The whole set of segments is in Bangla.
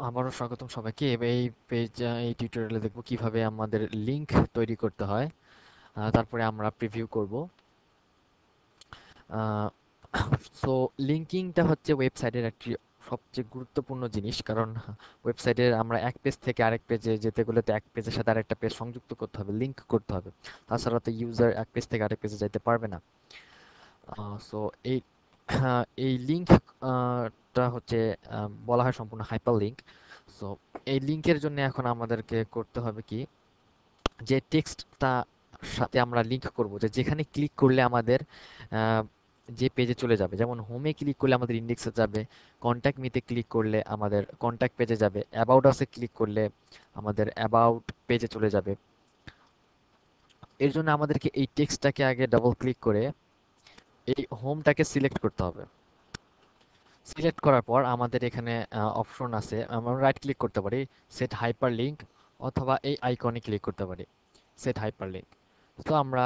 আবারও স্বাগতম সবাইকে। এই পেজ এই টিউটোরিয়ালে দেখব কিভাবে আমাদের লিংক তৈরি করতে হয়। তারপরে আমরা প্রিভিউ করব। সো লিঙ্কিংটা হচ্ছে ওয়েবসাইটের একটি সবচেয়ে গুরুত্বপূর্ণ জিনিস, কারণ ওয়েবসাইটের আমরা এক পেজ থেকে আরেক পেজে যেতে গেলে তো এক পেজের সাথে আরেকটা পেজ সংযুক্ত করতে হবে, লিংক করতে হবে। তাছাড়া তো ইউজার এক পেজ থেকে আরেক পেজে যাইতে পারবে না। সো এই এই লিংক টা হচ্ছে বলা হয় সম্পূর্ণ হাইপার লিংক। সো এই লিংকের জন্য এখন আমাদেরকে করতে হবে কি, যে টেক্সটটা সাথে আমরা লিংক করব, যে যেখানে ক্লিক করলে আমাদের আহ, যে পেজে চলে যাবে, যেমন হোমে ক্লিক করলে আমাদের ইন্ডেক্সে যাবে, কন্ট্যাক্ট মিতে ক্লিক করলে আমাদের কন্ট্যাক্ট পেজে যাবে, অ্যাবাউট আসে ক্লিক করলে আমাদের অ্যাবাউট পেজে চলে যাবে। এর জন্য আমাদেরকে এই টেক্সটটাকে আগে ডাবল ক্লিক করে এই হোমটাকে সিলেক্ট করতে হবে। সিলেক্ট করার পর আমাদের এখানে অপশন আছে, আমরা রাইট ক্লিক করতে পারি সেট হাইপার লিঙ্ক, অথবা এই আইকনে ক্লিক করতে পারি সেট হাইপার লিঙ্ক। তো আমরা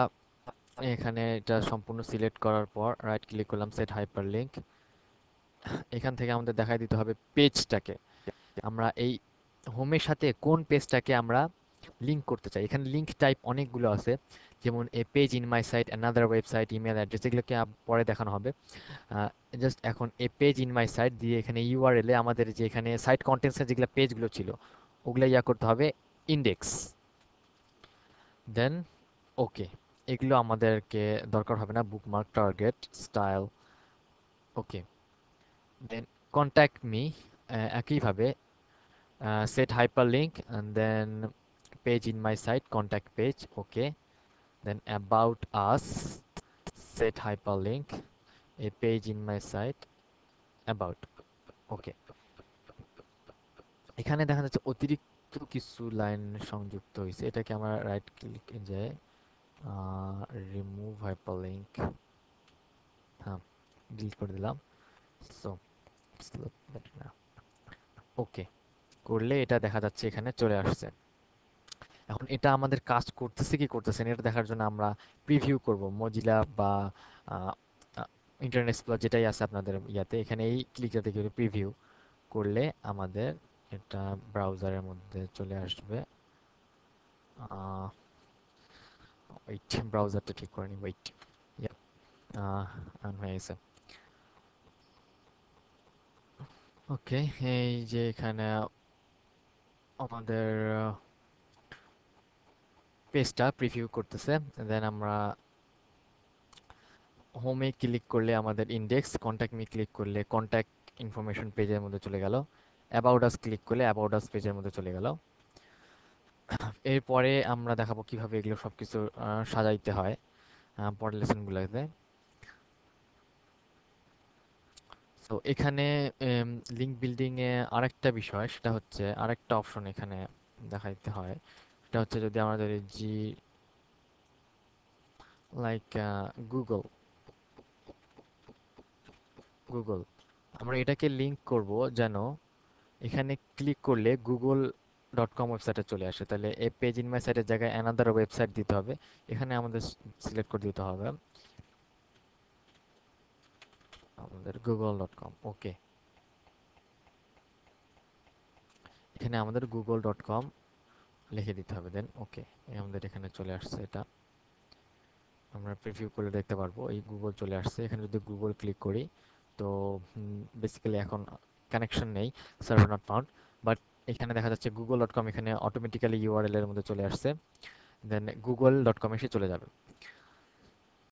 এখানে এটা সম্পূর্ণ সিলেক্ট করার পর রাইট ক্লিক করলাম সেট হাইপার লিঙ্ক। এখান থেকে আমাদের দেখাই দিতে হবে পেজটাকে, আমরা এই হোমের সাথে কোন পেজটাকে আমরা লিংক করতে চাই। এখানে লিংক টাইপ অনেকগুলো আছে, যেমন a page in my site, another website, email address, এগুলোকে পরে দেখানো হবে। জাস্ট এখন a page in my site দিয়ে এখানে ইউআরএল এ আমাদের যে এখানে সাইট কন্টেন্টসের যেগুলো পেজগুলো ছিল ওগুলো করতে হবে ইন্ডেক্স, দেন ওকে। এগুলো আমাদেরকে দরকার হবে না, bookmark, target, style, okay. Then contact me, একইভাবে set hyperlink, and then page in my site, contact page, okay. Then about us, set hyperlink, a page in my site, about, okay. এখানে দেখা যাচ্ছে অতিরিক্ত কিছু লাইন সংযুক্ত হয়েছে, এটাকে আমরা রাইট ক্লিক যে রিমুভ হাইপারলিংক, হ্যাঁ, ডিলিট করে দিলাম। সো ওকে করলে এটা দেখা যাচ্ছে এখানে চলে আসছে। এখন এটা আমাদের কাজ করতেছে কি করতেছে না এটা দেখার জন্য আমরা প্রিভিউ করব মজিলা বা ইন্টারনেট এক্সপ্লোরার যেটাই আছে আপনাদের ইয়াতে, এখানে এই ক্লিকটাতে গেলে প্রিভিউ করলে আমাদের এটা ব্রাউজারের মধ্যে চলে আসবে। ওয়েট, ব্রাউজারটা ঠিক করে নি, ওয়েট। ইয়া, অন হয়ে গেছে। ওকে, এই যে এখানে আমাদের পেজটা প্রিভিউ করতেছে। দেন আমরা হোমে ক্লিক করলে আমাদের ইন্ডেক্স, কন্ট্যাক্ট মি ক্লিক করলে কন্ট্যাক্ট ইনফরমেশন পেজের মধ্যে চলে গেল, অ্যাবাউট আস ক্লিক করলে অ্যাবাউট আস পেজের মধ্যে চলে গেল। এরপরে আমরা দেখাবো কিভাবে এগুলো সবকিছু সাজাইতে হয় পরের লেসনগুলোতে। তো এখানে লিঙ্ক বিল্ডিং এ আরেকটা বিষয়, সেটা হচ্ছে আরেকটা অপশন এখানে দেখাইতে হয়। সেটা হচ্ছে যদি আমাদের জি লাইক গুগল, গুগল আমরা এটাকে লিংক করব যেন এখানে ক্লিক করলে গুগল ডট কম ওয়েবসাইটে চলে আসে। তাহলে এই পেজ ইন মাই সাইটের জায়গায় অ্যানাদার ওয়েবসাইট দিতে হবে, এখানে আমাদের সিলেক্ট করে দিতে হবে আমাদের গুগল ডট কম, ওকে। এখানে আমাদের গুগল ডট কম লিখে দিতে হবে, দেন ওকে। আমাদের এখানে চলে আসছে এটা, আমরা প্রিভিউ করে দেখতে পারবো এই গুগল চলে আসছে। এখানে যদি গুগল ক্লিক করি তো বেসিক্যালি এখন কানেকশন নেই, সার্ভার নট ফাউন্ড, বাট এখানে দেখা যাচ্ছে গুগল ডট কম এখানে অটোমেটিক্যালি ইউআরএল এর মধ্যে চলে আসছে, দেন গুগল ডট কম এসে চলে যাবে।